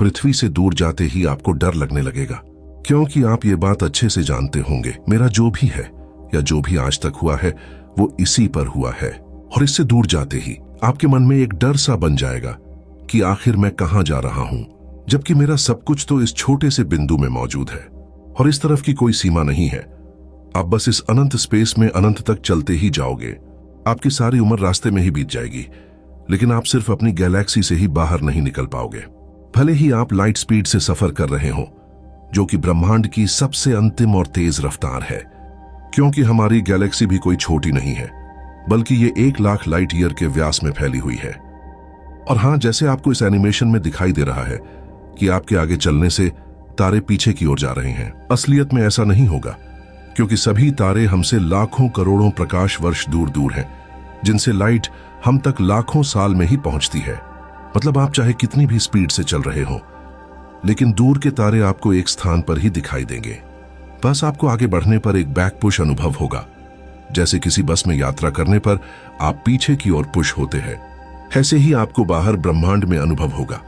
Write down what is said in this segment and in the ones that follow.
पृथ्वी से दूर जाते ही आपको डर लगने लगेगा, क्योंकि आप ये बात अच्छे से जानते होंगे, मेरा जो भी है या जो भी आज तक हुआ है वो इसी पर हुआ है। और इससे दूर जाते ही आपके मन में एक डर सा बन जाएगा कि आखिर मैं कहां जा रहा हूं, जबकि मेरा सब कुछ तो इस छोटे से बिंदु में मौजूद है और इस तरफ की कोई सीमा नहीं है। आप बस इस अनंत स्पेस में अनंत तक चलते ही जाओगे। आपकी सारी उम्र रास्ते में ही बीत जाएगी, लेकिन आप सिर्फ अपनी गैलेक्सी से ही बाहर नहीं निकल पाओगे। भले ही आप लाइट स्पीड से सफर कर रहे हो, जो कि ब्रह्मांड की सबसे अंतिम और तेज रफ्तार है, क्योंकि हमारी गैलेक्सी भी कोई छोटी नहीं है, बल्कि ये 1 लाख लाइट ईयर के व्यास में फैली हुई है। और हां, जैसे आपको इस एनिमेशन में दिखाई दे रहा है कि आपके आगे चलने से तारे पीछे की ओर जा रहे हैं, असलियत में ऐसा नहीं होगा, क्योंकि सभी तारे हमसे लाखों करोड़ों प्रकाश वर्ष दूर दूर हैं, जिनसे लाइट हम तक लाखों साल में ही पहुंचती है। मतलब आप चाहे कितनी भी स्पीड से चल रहे हो, लेकिन दूर के तारे आपको एक स्थान पर ही दिखाई देंगे। बस आपको आगे बढ़ने पर एक बैक पुश अनुभव होगा, जैसे किसी बस में यात्रा करने पर आप पीछे की ओर पुश होते हैं। ऐसे ही आपको बाहर ब्रह्मांड में अनुभव होगा,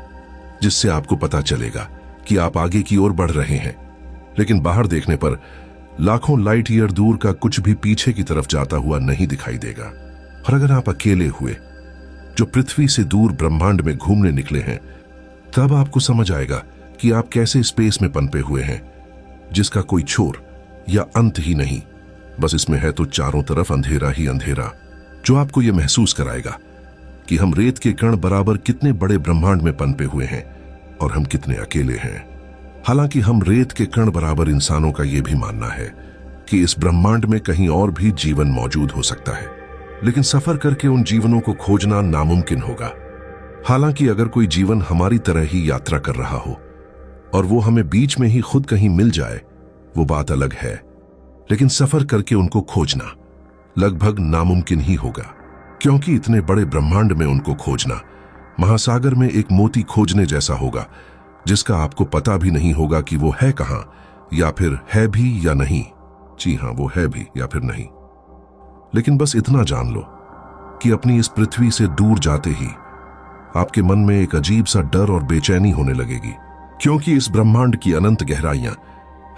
जिससे आपको पता चलेगा कि आप आगे की ओर बढ़ रहे हैं। लेकिन बाहर देखने पर लाखों लाइट ईयर दूर का कुछ भी पीछे की तरफ जाता हुआ नहीं दिखाई देगा। और अगर आप अकेले हुए जो पृथ्वी से दूर ब्रह्मांड में घूमने निकले हैं, तब आपको समझ आएगा कि आप कैसे स्पेस में पनपे हुए हैं, जिसका कोई छोर या अंत ही नहीं। बस इसमें है तो चारों तरफ अंधेरा ही अंधेरा, जो आपको यह महसूस कराएगा कि हम रेत के कण बराबर कितने बड़े ब्रह्मांड में पनपे हुए हैं और हम कितने अकेले हैं। हालांकि हम रेत के कण बराबर इंसानों का यह भी मानना है कि इस ब्रह्मांड में कहीं और भी जीवन मौजूद हो सकता है, लेकिन सफर करके उन जीवनों को खोजना नामुमकिन होगा। हालांकि अगर कोई जीवन हमारी तरह ही यात्रा कर रहा हो और वो हमें बीच में ही खुद कहीं मिल जाए, वो बात अलग है, लेकिन सफर करके उनको खोजना लगभग नामुमकिन ही होगा, क्योंकि इतने बड़े ब्रह्मांड में उनको खोजना महासागर में एक मोती खोजने जैसा होगा, जिसका आपको पता भी नहीं होगा कि वो है कहां, या फिर है भी या नहीं। जी हां, वो है भी या फिर नहीं। लेकिन बस इतना जान लो कि अपनी इस पृथ्वी से दूर जाते ही आपके मन में एक अजीब सा डर और बेचैनी होने लगेगी, क्योंकि इस ब्रह्मांड की अनंत गहराइयां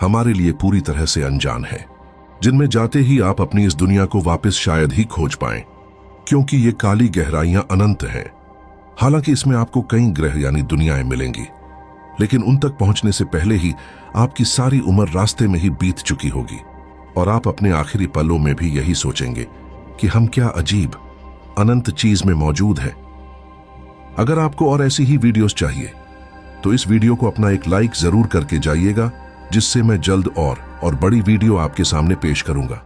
हमारे लिए पूरी तरह से अनजान हैं, जिनमें जाते ही आप अपनी इस दुनिया को वापस शायद ही खोज पाएं, क्योंकि ये काली गहराइयां अनंत हैं। हालांकि इसमें आपको कई ग्रह यानी दुनियाएं मिलेंगी, लेकिन उन तक पहुंचने से पहले ही आपकी सारी उम्र रास्ते में ही बीत चुकी होगी और आप अपने आखिरी पलों में भी यही सोचेंगे कि हम क्या अजीब अनंत चीज में मौजूद हैं। अगर आपको और ऐसी ही वीडियोस चाहिए तो इस वीडियो को अपना एक लाइक जरूर करके जाइएगा, जिससे मैं जल्द और बड़ी वीडियो आपके सामने पेश करूंगा।